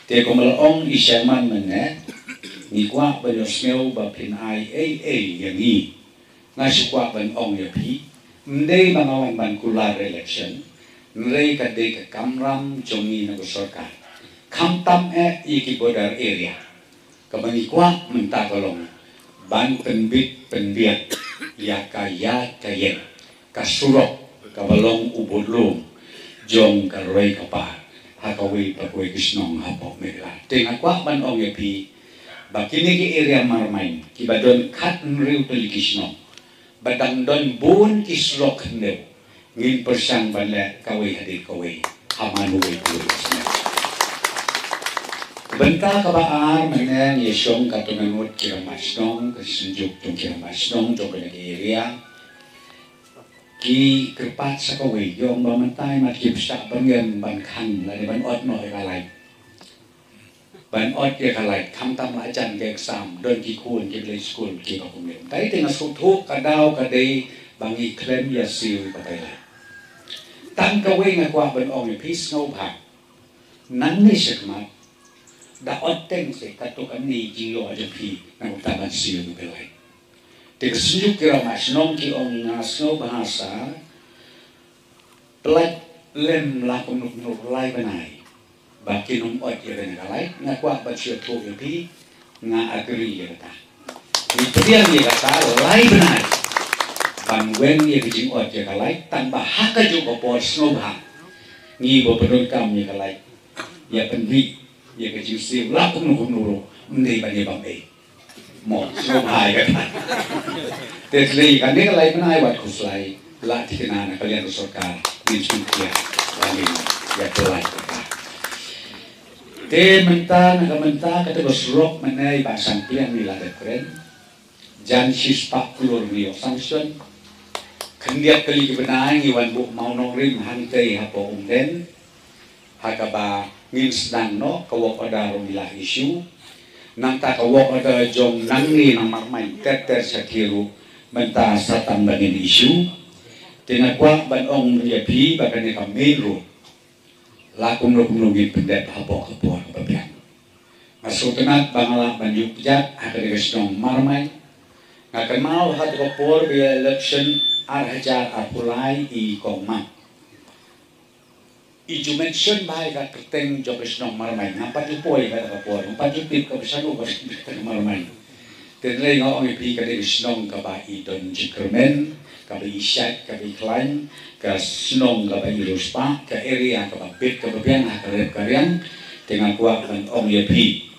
Te komalong isyaman mene ni kwa banyosnyo bapin ai yang ni ngasukwa ban ong yapi ndai bangawan ban kular election ndai kadai ke kamram jongi na sorkar kamtam iki border area kabangi kwa menta kolong ban penbiat ya kaya kayen kasurok kabalong ubodlong jong karoi kapa hakawi pakwe kisnong hapok merah tengah kwa ban ong yapi bakini ki area marmain kibadon kat nriu peli kisnong badang don bun kislok hendeu ngin persang banle kawai hadir kawai hamanu wei kulisnya benta kabaar meneng yesong katunanut kiramasnong kesenjuk tung kiramasnong tung kena area ki kerpat sa kawai yong bamantai mat kipsa bangen ban kan la ban ot no kalai ban ot ke kalai kam tam la ajan ke exam don ki kun ki play school ki ka kumlem tai tengah suthuk kadau kadai bangi klem ya sil patai la tan kawai ngakwa ban ong pis ngau bha nan ni sekmat da ot teng se katuk ani jilo aja pi ngau taban sil belai te kesenjuk kira mas nong ki ong ngasno bahasa pelak lem lakum nuk lai banai baki nung ot ya kena kalai ngakwa baca tu yapi ngagri ya kata ni pediang ya kata lai banai bangwen ya kijing ot ya kalai tanpa hak juga pos ngobha ngi bo pedon kam ya kalai ya penbi ya kijing sim lakum nuk nuru mendai bani bang mo ngobha ya kata tetli kan dia kalai banai wat kuslai la tikenana kalian sorkar ni sunkia bani ya pelai te menta kata bosrok menai basang piang nila keren jan sispak kulur niyo sanction kendiak kali kebenai ngiwan bu mau nongrim hantai hapo umden hakaba ngin sedang no kawok ada romilah isu nang tak kawok ada jong nangni nang marmai teter sakiru menta satan bangin isu tengah kuak ban ong riapi bahkan ni kamiru lakum lugin pendet hapok kepuan kebabian masuk tenat bangala banjuk jat akan dikasih marmai ngakan mau hat kopor biya election arhajar apulai I koma I mention bahai kat keteng jokes nong marmai ngapa dipoi kat kopor ngapa dipip ke besanu kat marmai tenlei ngau ngipi kat dikasih kabai don jikermen kabai isyat kabai klaim ke senong kabai ruspa ke area kababit kababian hakarep karyang dengan kuat ban ong yepi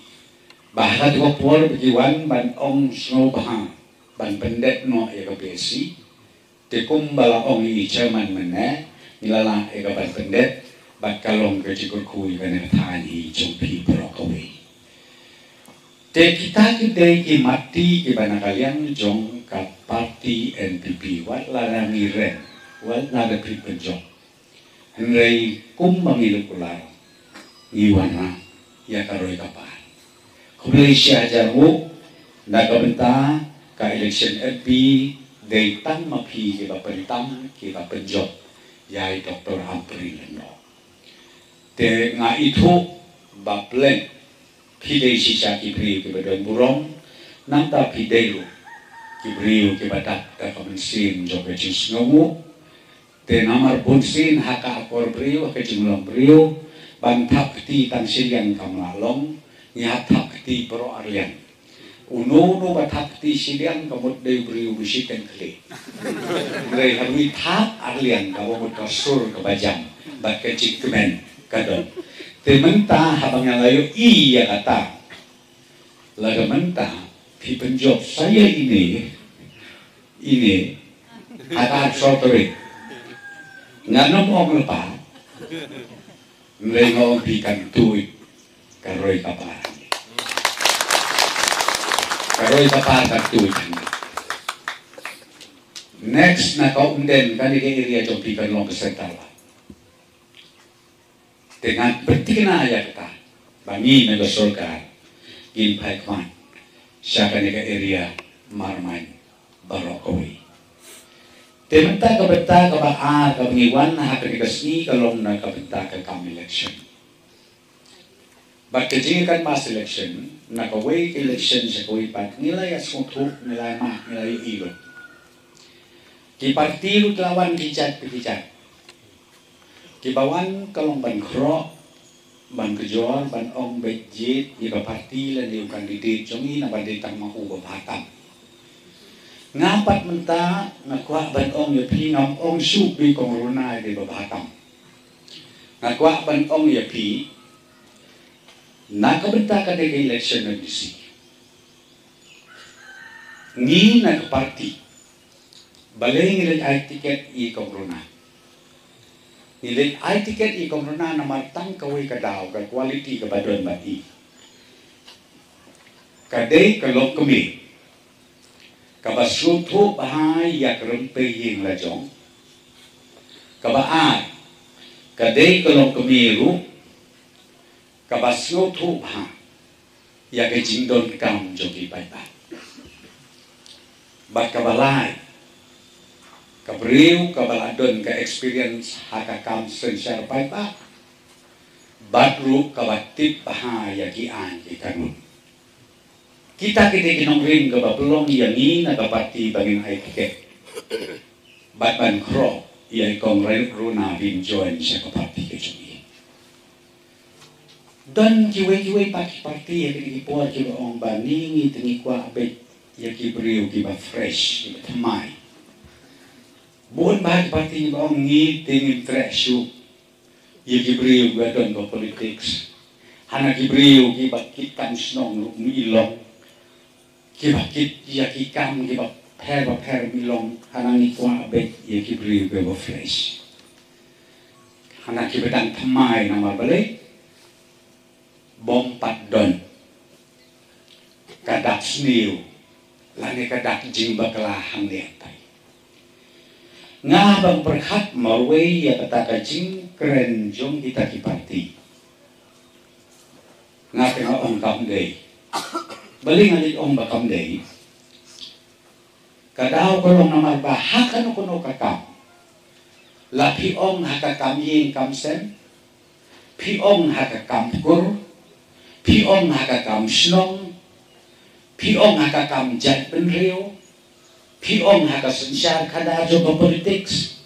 bahkan ko por begiwan ban ong snow bah ban pendet no ya kabesi tekum bala ong I chairman mene nilala e ban pendet bat kalong ke jikur kui kana thani jompi prokowi te kita kidai ki mati ki bana kalian jong ka parti NPP wat larangi ren wat nada pripenjok henrei kum mangilukular ngiwana ya karoi kapal kumulai syajarmu naga benta ka election MP day tang mapi ki bapentang ki bapenjok yai Dr. Ampri leno te nga itu baplen pidei sisa kibri ki badon burong nanta pidei lu kibriu ki badak ka kamensin joge jus ngomu te namar bunsin haka akor briu ke jumlong briu bantap ti tang silian kamlalong nyatak ti pro arlian uno batap ti silian kamut dei briu bisiken kli rei harui tap arlian kawo kasur kebajang bat kecik kemen kadon te menta habang yang layu iya kata laga menta pi penjob saya ini kata sotori nganom ong lepa nrengong pikan tuit karoi kapar tuit next na kau unden kan di area jom pikan long kesentala dengan bertikna ayat kata bangi mega surga in paikman siapa ni area marmain barokowi tementa kabenta kabaa kabangiwan na hakikasni kalong na kabenta ka kam election But kejingan mass election, nakaway election sa kaway pat, nilay asmutu, nilay mak, nilay ilo. Ki partido lawan kijat pikijat. Ki bawan kalong ban kro, ban kejor, ban ong bejit, ika parti lan yung kandidat jongi na banditang mahu babatam. Ngapat menta ngakwa ban ong yapi ngam ong supi kong runay di babatam. Ngakwa ban ong yapi nakabenta ka di election na disi. Ngi nakaparti balay ngilit ay tiket i kong runay. Ngilit ay tiket i kong runay na martang kaway kadaw ka quality ka badon bati. Kaday kalok kami kabasuto bahay yak rempeying lajong kabaat kaday kalong kamiru kabasuto bahay yak jingdon kam jogi paipat bat kabalay kabriw kabaladon ka experience hakakam sensyar paipat batru kabatip bahay yakian ikanun. Kita ginong-ring kababulong yangi nagapati bangin ay tiket. Batman kro, iya ikong runa binjoin siya kapati kejungi. Dan kiwe-kiwe paki-parti ya kinikipuan kiwa ong baningi tingikwa abit ya kibriw kiba fresh, kiba tamay. Buon bahagi parti kiba ong ngitingin fresh yu. Ya kibriw gadon ko politics. Hana kibriw kiba kitan snong ilong. Kibakit yakikam kibak per milong hanang ikwa abet yakibri bebo fresh. Hanak kibedang tamay na mabalik bompat don kadak sniw lani kadak jimba kelahang diatay. Nga bang berhat marway ya kataka jing keren jong kita kipati. Nga tengah ongkam day. Baling alit ong bakam day, kadaw kolong namar bahakan kuno kakam, lapi ong hakakam ying kamsen, pi ong hakakam kur, pi ong hakakam snong, pi ong hakakam jat penrio, pi ong hakasensyar kadajo ko politics,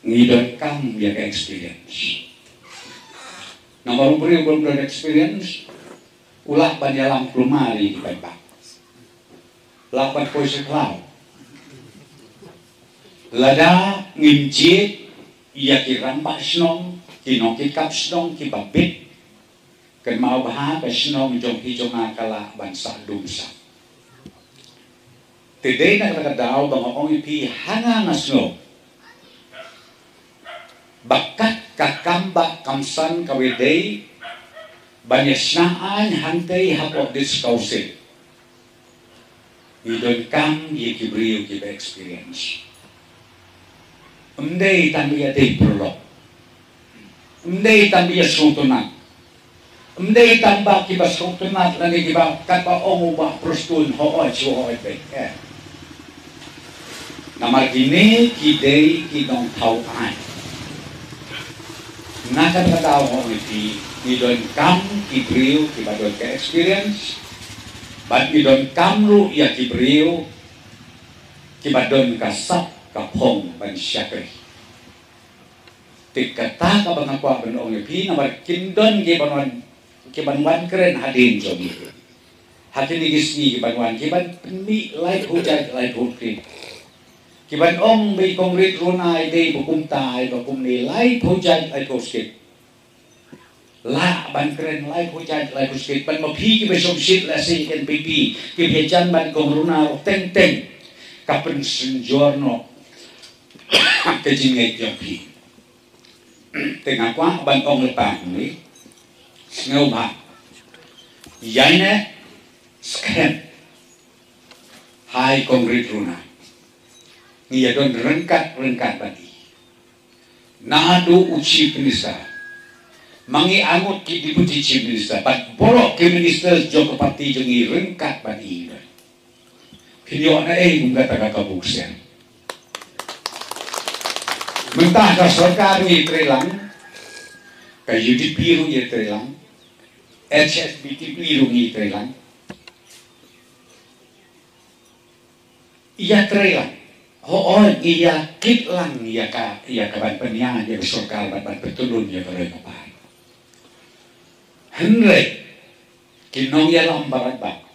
ngidon kam ya ka experience. Namar umpuri belum ada experience. Ulah banyalang plumari di Pempak. Lapan poise klau. Lada nginjit iya kirambak snong, kinokit kap snong, kibabit. Ken mau baha ka snong jong hijong akala bansa dumsa. Today na kadadaw bang ong ipi hanga nga snong. Bakat kakambak kamsan kawiday banyasnaan hantay hapok diskausin. Idon kam yikibriyo kiba experience. Umday tambiya day prolog. Umday tambiya sutunat. Umday tamba kiba sutunat lani kiba kata ongo ba prostun ho'oy suho'oy bek. Namar gini kiday kinong tauan. Nakan kataw ho iti idon kam kibriw kibadon ka experience bat idon kamru ya kibriw kibadon ka sap kapong ban syakri tikata ka bangakwa ban ong ipi namar kindon kibanwan keren hadin jogi hakin igisni kibanwan kiban peni lai hujat lai hukri kiban ong may kongrit runay day bukumtay bukumni lai hujat lai koskit la ban keren lai hujat lai koskit ban mapi kibesong sit la si ken pipi kibejan ban kongruna teng teng kapen senjorno kejingai jogi tengah kwa ban ong lepang ni ngau ba yaine skem hai kongrit runay ngiya don rengkat bati nado uci penisa mangi angut ki diputi ci penisa bat borok ke minister joko pati jengi rengkat bati video na bunga taga kabuksen mentah ka sarkar ni trelang Kayu di biru ya terlang, HSBT biru ni terlang, ia terlang. Oh iya kit lang iya kaban penyan ya surga ban betulun ya kalau kapan. Henry kinong ya lambaran ba.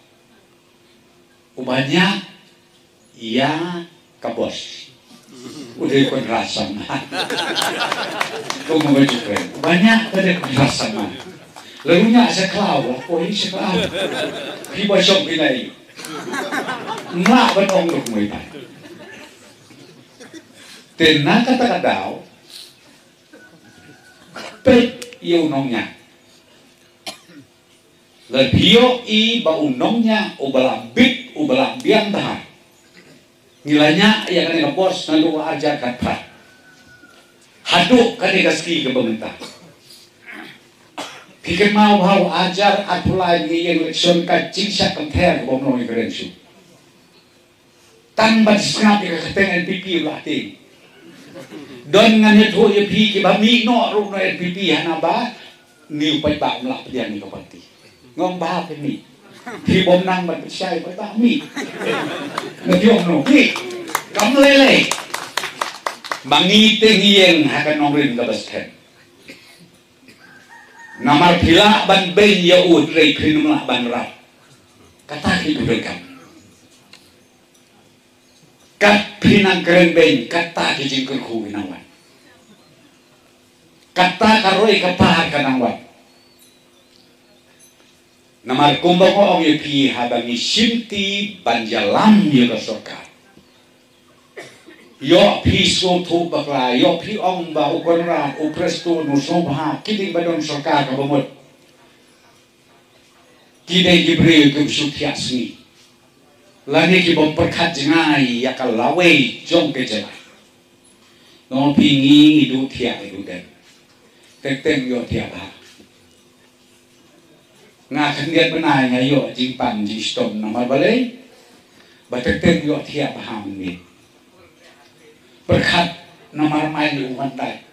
Ubahnya ia kabos. Udah ikut rasa mah. Kau mau baju keren. Banyak pada ikut rasa mah. Lalunya sekelau, ini sekelau. Hiba syok binai. Nggak benong duk mo iba. Tena kata daw, pet iyo nongnya. Lebio i ba unongnya ubalambit ubalambiang tahan. Nilainya ya kan bos nandu ajar kata haduk kan ski ke pemerintah pikir mau ajar apply ni election ka jingsa compare bom no referendum tanpa disengap ke keteng NPP lah ting don ngan itu ya pi ke bami no ru no NPP hanaba ni pai ba mlah pedian ni kapati ngom ba pe ni thì bom năng mình sai với ba mi người dùng nó đi cắm lele mà nghi tên hiền hay cái nong rin cái bớt thêm namar pila ban ben ya ud rei prinum la ban rap kata itu dekam kat pinang keren ben kata kijing kerku inawan kata karoi kapahar kanangwan namar kumbang ong ye pi habangi simti banjalam ye kasoka yo pi so tu bakla yo pi ong ba ukonra upresto no sobha kiding badon soka ka bomot kideng gibril ke sukyasni lani ki bom perkhat jingai yakal lawe jong ke jela no pi ngi du thia du den teng yo thia ba nga kendian benai ngayo jimpan jistom nama balai batek yo tiap paham ni berkat nama main di umat dai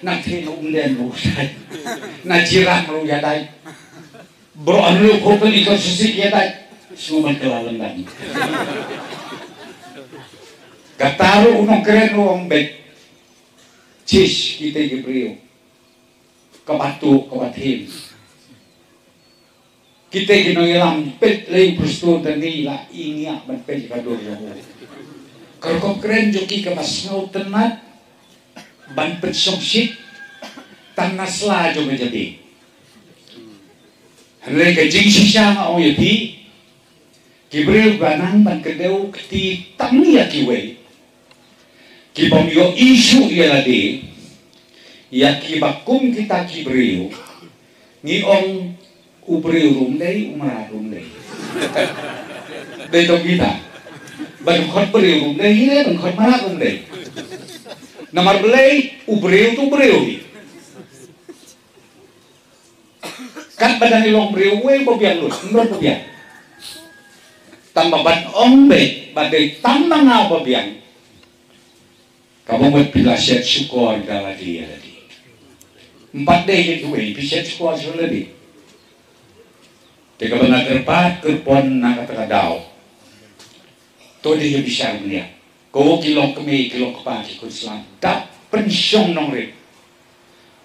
nak tin umden lu dai na jirang lu ya dai bro anu ko peli ko sisi ya dai semua kelalan dan kataru unong keren uang bet cis kita gibriu kabatu kabatin kita kena ilang pet lay perstu tani la ingya man pet kador yo kalau keren joki ke masnau tenat ban pet somsit tanasla jo menjadi henry ke jing sisa ma o yati kibril banang ban kedeu keti tangi ya kiwe kibom yo isu ya lade ya kibakum kita kibril ni ong ubril rumdei umrah rumdei đây trong kita ban khot bril rumdei ile ban khot mara rumdei namar belai ubril tu bril kat badan ilong bril we bobian lu ndon bobian tambah ban ombe badai tambah ngau bobian kamu buat pilaset syukur dalam dia tadi 4 day itu we pilaset syukur selagi Teka benar kerpat kerpon nak kata daw. To dia bisa melihat. Kau kilok kemi kilok kepak ikut Islam. Tak pensiong nong rip.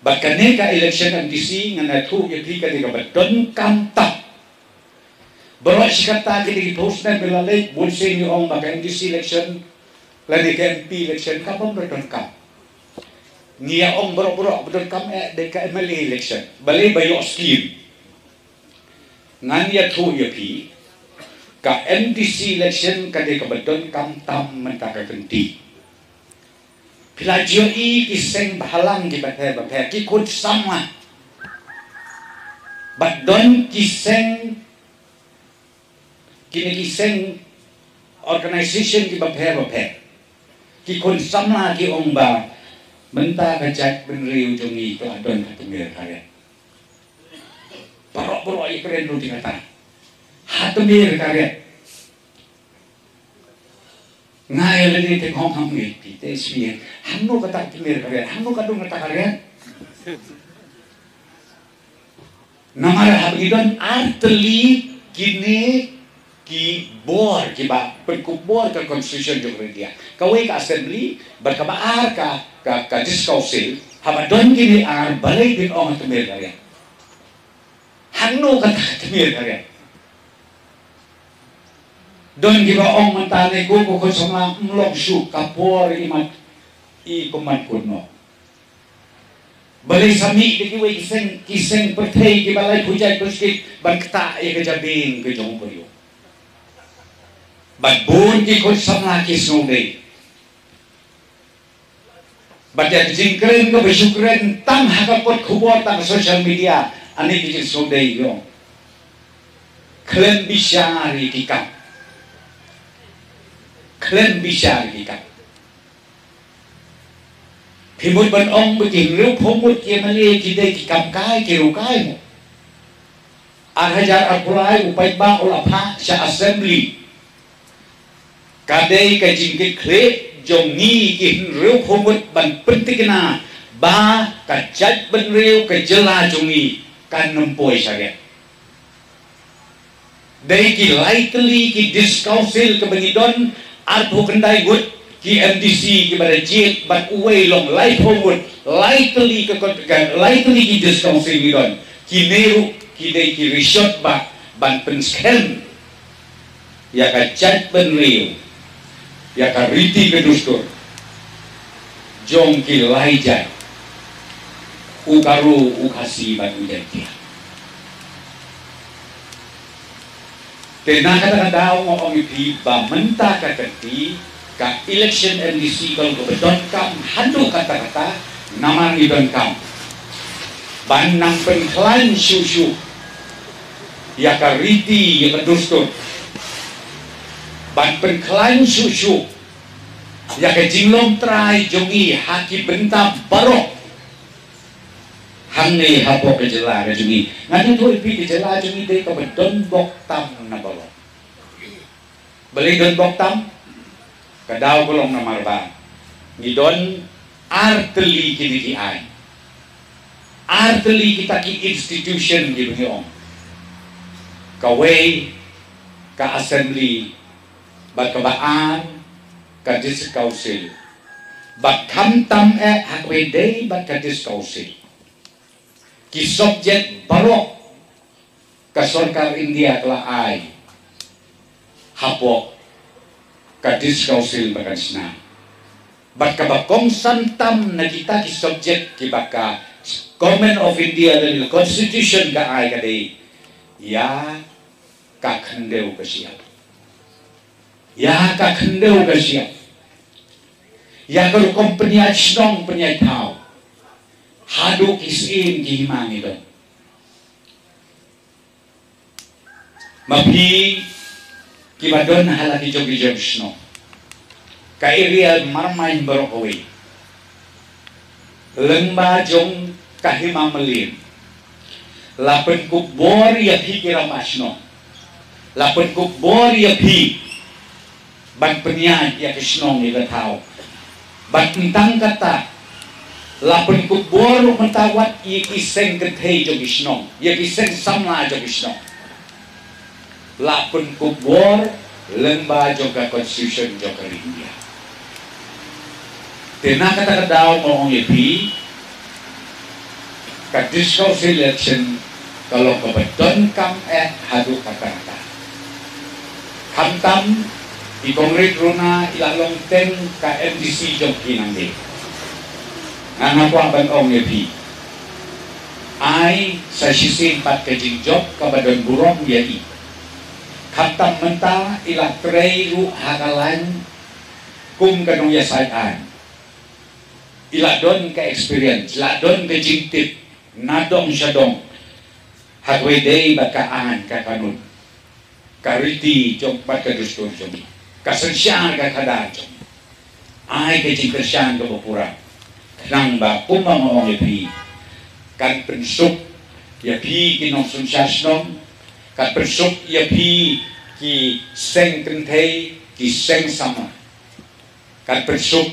Bahkan neka election MTC ngana tu ya pi ketika bedon kantap. Berok sikata kini post na belalek bunsin yung bahkan MTC election lagi ke MP election kapon bedon kam. Ngia ong berok bedon kam deka MLA election. Balai bayok scheme. Ngan ya tu ya pi ka MDC election kade ka bedon kam tam mentaka kenti pilajio i kiseng bahalang ki bathe ki kun sama bedon kiseng kini kiseng organization ki bathe ki kun sama ki omba mentaka jak benriu jongi to adon katumir kare Parok-parok yang keren lu tingkatan hatemir karet ngai lagi tengok hamil kita sih hanu kata temir karet hanu kadung kata karet namara habidon arteli kini ki bor ki ba perkubor ke constitution jong dia kawai ka assembly berkabar ka discouncil habadon kini ar balai bin ong temir karya hanno kata temir karya don ki ba ong mantane ko sama mlok su kapor imat i kuman kuno balai sami di kiwai kiseng pertai ki balai pujai kuskit bangkta ya kejabing ke jong peryo But buon ki ko sama kisnugay. But yan jingkren ko besukren tam hakapot kubot ang social media ani ki kisnugay yo. Klen bisyari kikap. Klen bisyari kikap. Pimut ban ong begin riu pumut ki mali ki day kikap kai ki rukay mo. Arhajar apulay upay ba ulapha sa assembly. Kadai ka jingkit kle jong ni ki riu phomut ban pentikna ba ka jat ban riu ka jela jong ni kan numpoi saget dai ki likely ki discouncil ke bangidon arpo kendai gut ki MDC ki bada jet ban uwei long lai phomut likely ki discouncil bidon ki neru ki dai ki resort ba ban pensken ya ka jat ban riu ya kariti kedustur jong ki laijai ukaru ukasi batu jantia tena kata-kata ngomong ipi ba mentah kakati ka election MDC kalau kebetulan kam handu kata-kata nama ngidon kam ban nang pengklan susu ya kariti ya kedustur ban pengklaim susu ya ke jinglong trai jongi haki bentam barok hangne hapo ke jela ke jongi ngati tu ipi ke jela jongi dei ka don bok tam na barok beli don bok tam kadaw golong na marba ngidon arteli kini ki ai arteli kita ki institution di bumi om kawai ka assembly bat kabaan ka discouncil bat kamtam hakwe day bat ka discouncil ki subject barok ka sarkar India kala ay hapok ka discouncil bakan sna bat kabakong santam na kita ki subject ki baka Government of India dari constitution ka ay kaday ya kakhandew ka siya ya ka khendeu ka siya ya ka company snong penyai tau hadu kisin ki himangi don mapi ki badon halaki jogi jobsno ka area marmain barokawi lengba jong kahima melin lapen kubor ya phi kiramasno lapen kubor ya phi ban penyai ya kesnong ni gatau ban tentang kata lapun kubor mentawat ye kiseng gethei jo kisnong ye kiseng samla jo kisnong lapun kubor lemba juga constitution jo India tena kata daw ngomong yepi ka discourse election kalau kebetulan kam hadu kata-kata kamtam di kongres runa ilalong ten ka MDC jok kinangge nga ko ang ong yepi ay sa sisin pat kajing job kabadon burong yai kamtam menta ila trei ru hakalan kum kanong yasayan ila don ka experience ila don ka jingtip nadong syadong hagwe day bakaan kakanun kariti jok pat kadustur jok kasensyaan ka kadaan jok ay kajing kersyaan ka bapura nang ba pumamong yapi kan pensuk yapi kinong sunsyasnom kan pensuk yapi ki seng kentay ki seng sama kan pensuk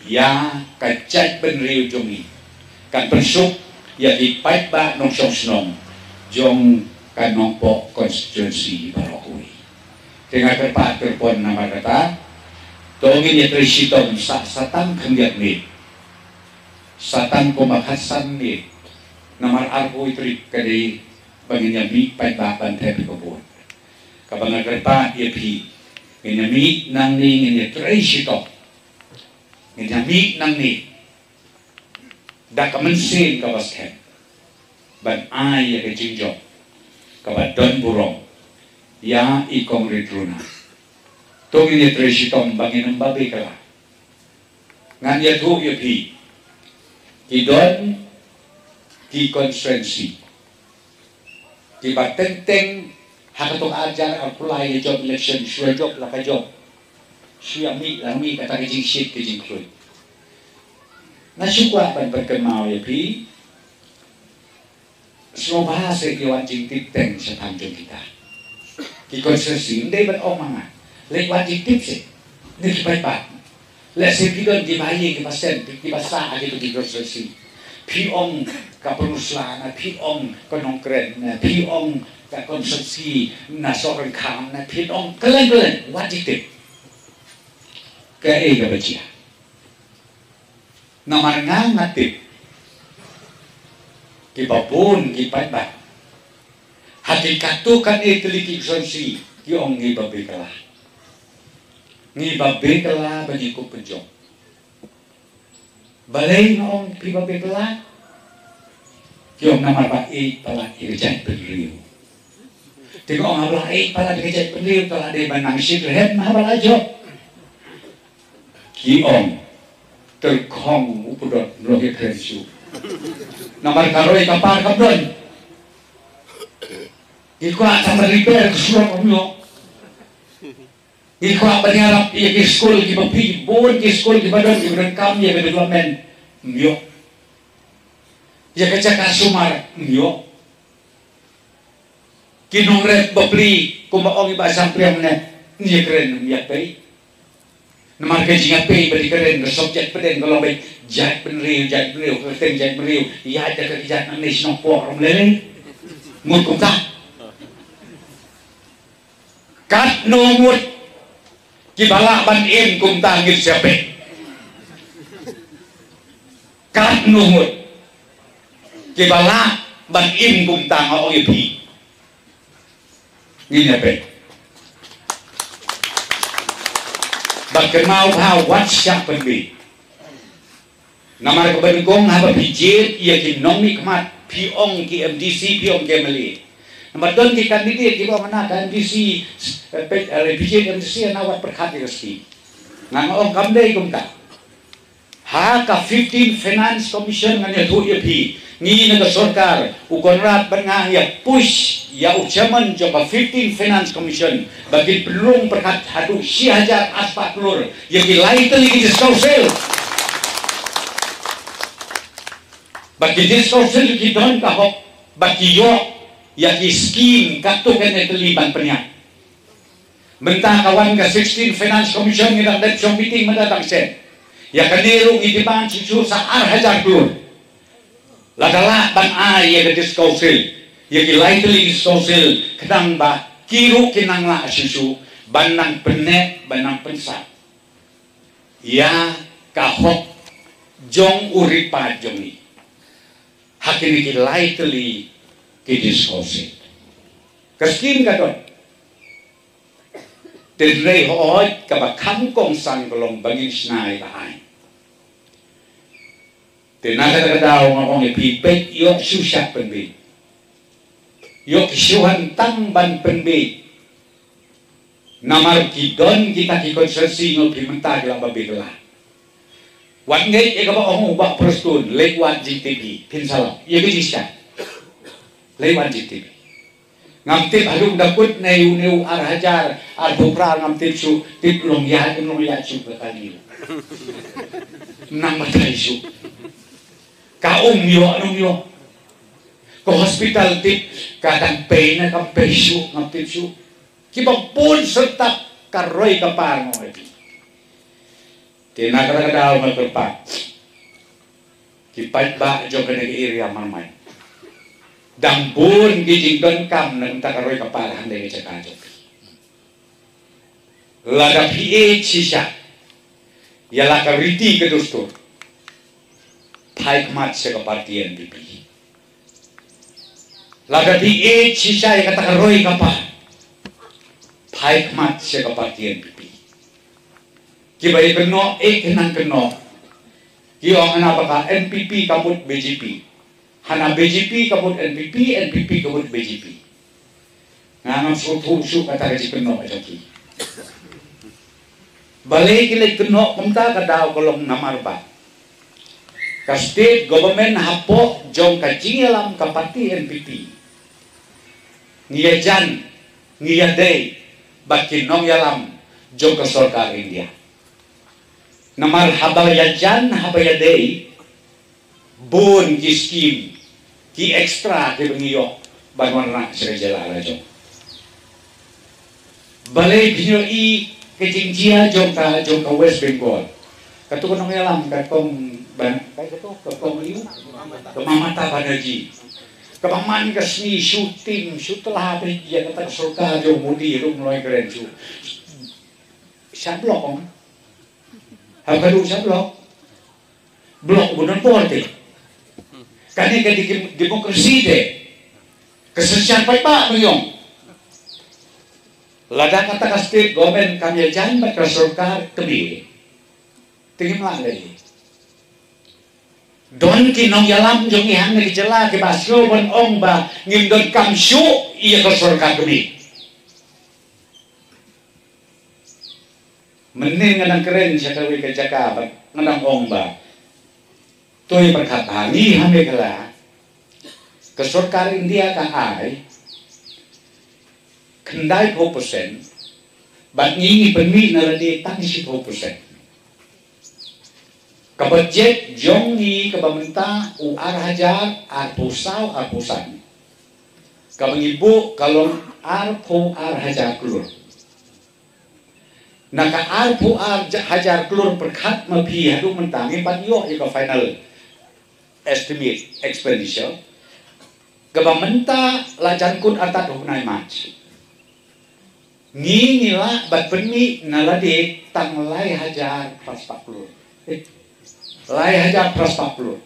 ya kajat benriu jongi kan pensuk yapi pait ba nong song snom jong kanompok konstituensi Barokui. Dengan kerpat terpon nama kata, tongin ya terisitom satang kendiak ni, satang komakasan ni, namar arko itrik kadai banginyami paibaban tepi kebun. Kabangan kerpat ya pi, nginyami nang ni nginya terisitom, nginyami nang ni, dak kemensin kabasken. Ban ai ya kejinjok kabat don burong ya ikong ritruna tongin ya tresitom bangin babe kala ngan ya tu ya pi kidon ki konstituensi ki batenteng hakatok ajar apply job election shua job la ka job shua mi kata kejing shit kejing kluy nasukwa ban berkemau ya pi semua bahasa kiwan jintip teng sepanjang kita. Kikon sesing day ban omanga. Lek wajib tip sih. Ni kipat. Lek sepikon di bayi kipasen kipasa gitu di konsesi. Piong ka perusahaan, piong konongkren, piong ka konsesi nasoran kam, piong kelen wajib tip. Ke ka bacia. Nomor ngatip. Kipapun kipat ba hakikat tu kan teliki sonsi kiong ngibabe kalah bagi ko penjong balay noong pibabe kalah kiong namar ba pala irjay penliw tingong habla pala irjay penliw tala de banang sidrehet mahabala jo kiong terkong upudot rohi krensu nomor karoi kapar kabron ikwa sama repair kesuruh omyo ikwa berharap iya ke school ki bapi bon ke school ki badon ki berengkam ya ke development myo ya kecaka sumar myo kinongret bapli kumaong iba sampriam na niya keren ya pay namar kejinga pay bali keren ke subject peden kalau baik jat penriu kerteng jat penriu ya ada kerjaan nang national forum lele mut kumta kat nomut kibala ban im kumta ngit siape kat nomut kibala ban im kumta ngao ipi ngini ape bakal mau WhatsApp penbi namar kebenukong haba pijit ia ki nomi kemat piong ki MDC piong ki meli namar don ki kandidat ki bawa mana MDC pijit MDC nawat perhati resti ngangong kamdai kumta ha ka 15 Finance Commission nganya tu ia pi ngi naga sorkar ukonrat bengah ya push ya ucaman coba 15 Finance Commission bagi pelung perkat hadu si hajar aspak lur ya ki lain teli ki discoursel bagi discoursel ki don kahok bagi yo ya ki scheme katukan teliban penyak mentah kawan ke 16 Finance Commission ngidang dat meeting mendatang sen ya kaniru ngidiban cucu saar hajar lur ladala ban ai ya gadis kausil ya kilai teli kausil kedang ba kiru kinang la susu banang penek banang pensa ya kahok jong uripa jong ni hakini kilai teli gadis kausil keskin kadon tenrei hoy kabak kangkong sang kolong bangin snai bahay tenaga terdaw ngomong ipipet yok susah penbi yok suhan tangban penbi namar kidon kita ki konsensi ngopi mentah gelang babi gelah wan ngai e kaba ong ubak prostun lewat GTV pinsalam ye gejisa lewat GTV ngamtip halung dakut neu arhajar arbopra ngamtip su tip long ya su bekali nang matai su kaum yo ke hospital tip kadang pay na kam pesu ngapit su kibang pun serta karoy kapar mo iti tinakadaw magperpat kipat ba jo kanang area mamay Dang bun gijing don kam nang takaroi kapalahan dari cakajo. Laga PH sisa. Ya laka riti kedustur. Paik mat sega parti NPP. Laga PH sisa ya takaroi kapal. Paik mat sega parti NPP. Kibai keno kenang keno. Kiong anapaka NPP kabut BJP. Hana BJP kabut NPP, NPP kabut BJP. Ngangam suku kata kaji keno ajoki. Balai kilai keno kumta kadao kolong namarba. Ka state government hapo jong kajing alam kapati NPP. Ngia jan, ngia day, bakin nong yalam jong ka sorkar India. Namar habaya jan, habaya day, bun ki scheme. Ki ekstra ki bengiyo bangun nak serjala jong. Balai binyo I kejinggia jong ka West Bengal. Katu kono yalam katong ban kai katu katong liu kemamata banaji. Kemaman kasni shooting shoot lah pe dia kata surga jong mudi rum loy keren chu. Sablok om. Habadu sablok. Blok bunan porte. Kani ka demokrasi de kesensian pa ngiyong lada kata ka state government kami jan ba ka sarkar kebi tingin lang lagi don kinong yalam jong ihang na jela ke basyo bon ong ba ngimdon kamsyu iya ka sarkar kebi mening nang keren siya kawi ka jaka ba nang ong ba Toy berkata, ni hame kala ke sarkar India ka ai kendai 4%, bat ngingi penmi naladi tang 10%. Ka budget jong ni ka bamenta UR hajar ar pusau ar pusan. Ka mengibu kalong ar pu ar hajar kelur. Naka ar pu ar hajar kelur perkat mapi hadu mentangi pat yo ka final estimate expenditure governmenta lajan kun atat hunai match ngila bat penmi nalade tang lai hajar pras 40 lai hajar pras 40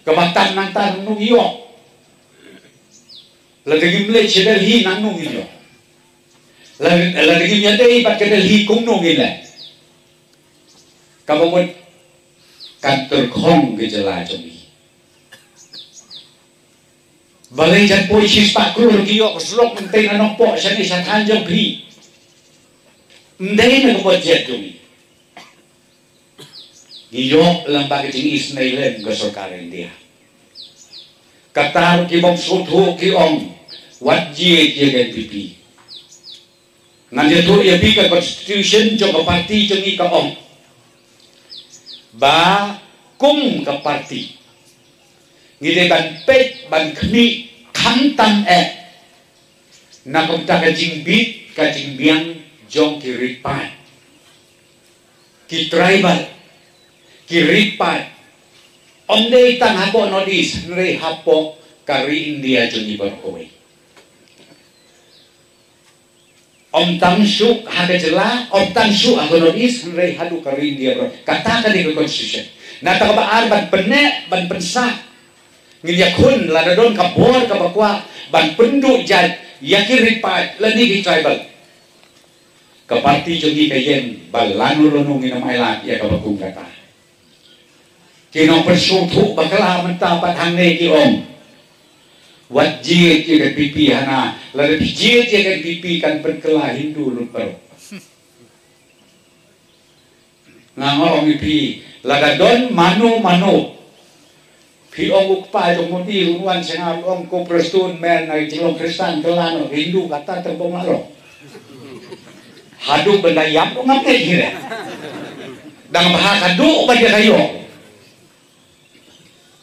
kebatan nantan nung iyo ladegi mle chedel hi nang nung iyo ladegi nyadei bat kedel hi kung nung ile kabamut kantor kong gejala jomi. Balai jan poi sispa kulur kiyo keslok mentay na nongpo siya ni sa tanjong pri. Hindi na budget jomi. Giyo lang bakit yung isnailen ka sarkar India. Katar kibong sutho kiyong wadje kiyagan pipi. Nandito yabi ka constitution jong ka party jong ikaong. Ba kum ka parti ngide ban pet ban khmi kham tam na kum ta ka jingbit ka jingbiang jong ki ripat ki tribal ki ripat onde tang hapo nodis re hapo kari India jong ibarkoi Om Tamsu hada jela, Om Tamsu agonodis rei hadu kari India bro. Katakan di constitution. Nata kabaar ban pene ban pensa. Ngiyakun lada don kabor kabakwa ban pendu jad yakir ripat lani di tribal. Kaparti jogi kayen balanu lonong ina mailat ya kabakung kata. Kino persutu bakala mentapat hangne ki om. Wajib jaga pipi hana, lalu wajib jaga pipi kan berkelah Hindu lupa. Ngangorong pipi, lagadon manu. Pi ong ukpa jong muti runuan sengar ong ko prestun men ay cilong Kristen kelano Hindu kata tembong malo. Hadu benda yap ko ngapay kira. Dang bahasa du ba kayo.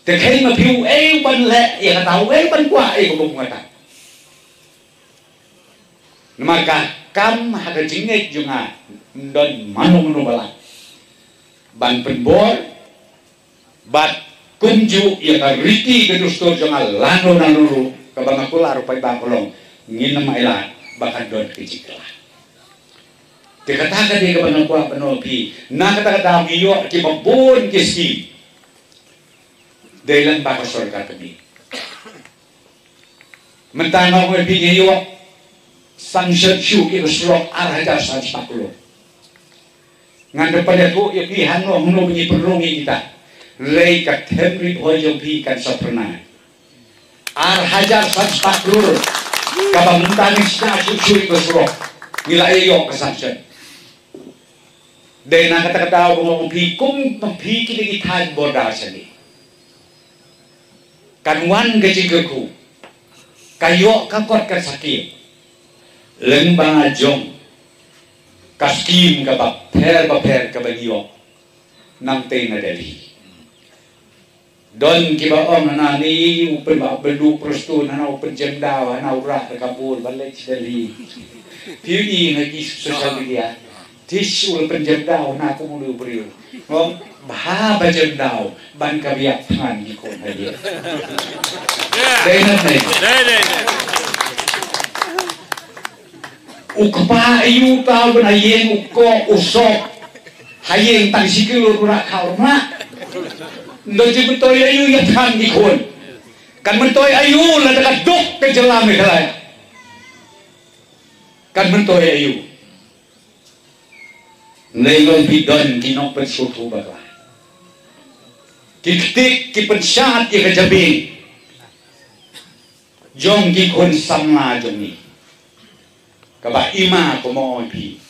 Thì khi mà phiêu ban lệ ya tahu ban kwa ko ngata maka kam hada jingek junga don manu bala ban penbor bat kumju ya ka riti gedustor jangan lano nanuru kabang aku laru pai bangkolong ngin maila bakan don kiciklah dikatakan di kabang aku penopi na kata-kata iyo ki mabun kiski dailan baka surga kami mentana ko iyo sanction shu ki surok arhaja sanspaklo nganda pada tu ya ki hano huno ni perungi kita Rei kat Henry Boyong Pi kan sopernah. Hajar sanspaklo kabang mentani sna suri bersurok nila iyo kesaksian. Dena kata-kata ngomong pi kum pi kini kita boda sini. Kanwan kecilku kayo kakot kasakit lembang ajong kaskim kabak per kabagiyo nang tay na dali. Don kiba om na ni upen ba belu prostu na upen jemdaw na urah kapur balik dali. Piuni lagi social media. Tisul penjemdaw na kumulu beriu. Ngom bah penjemdaw ban kabiak tangan ni kon hadir. Dai. Ukpa ayu tau benayeng ukko usok hayeng tang sikilur ura kaurna. Ndoji bentoy ayu ya tangan ni kon. Kan bentoy ayu la dekat dok ke jelam kalaya. Kan bentoy ayu. Nelon bidon kinok pensutu bakla. Kiktik ki pensyat ya kejabing. Jong ki kon sama jong ni. Kaba ima ko mo pi.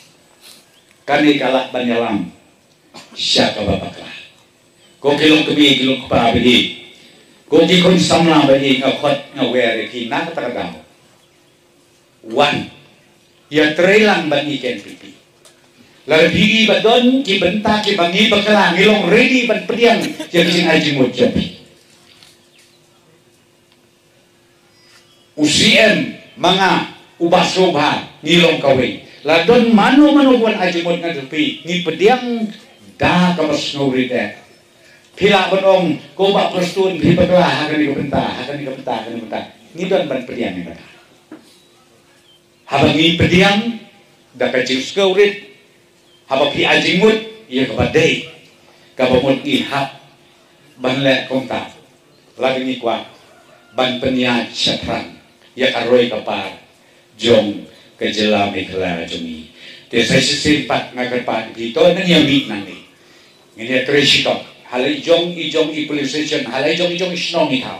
Kani kalak banyalam. Siya kaba bakla. Ko kilong kami kilong pa bidi. Ko ki kon sama bidi ngakot ngawere ki nakatagadaw. One. Ya trelang bani ken pipi. Larbi badon ki benta ki bangi bakala ngilong ready ban priang jadi sing aji mo jabi. UCM mga ubasoba ngilong kaway. Ladon mano buan aji mo ngadupi ni pediang da kamas ngurite. Pila bonong ko ba prostun hi bakala hakan ni benta. Ni don ban pediang ni bata. Habang ni pediang da kacing skaurit habang pi ajimut ia kepadai kabamut ihap ban le kontak lagi ni kwa ban peniat syatran ia karoi kapar jong kejela mekla jongi te sai sifat ngakat dito nang yami nang ni ngini tresito halai jong i police station halai jong snong i tau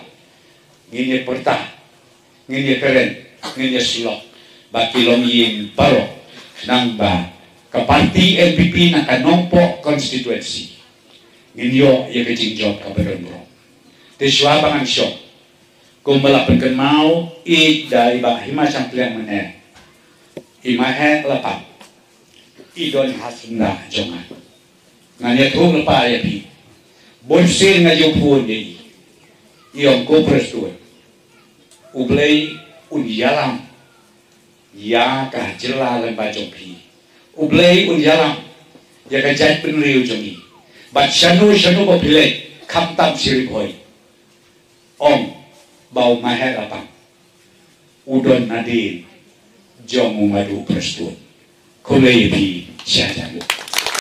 ngini perta ngini keren ngini slok bakilong yin paro nang ba Parti LPP na kanompo constituency. Ninyo ya kejingjot kabaron bro. Tiswa bangang syok. Kung malapan kan mau da iba hima sampling mene. Imahe lapap. Idon hasna jongan. Nganya thung lapa ya pi. Bonsin ngayo pun ye. Iyong ko prestuan. Ublay unyalam. Ya kah jela lembajong pi. Ublay unyalam ya kajat penriu jongi bat shanu ba pilek kamtam siripoi om bau maher apa udon nadin jong madu prestun kolei bi syajamu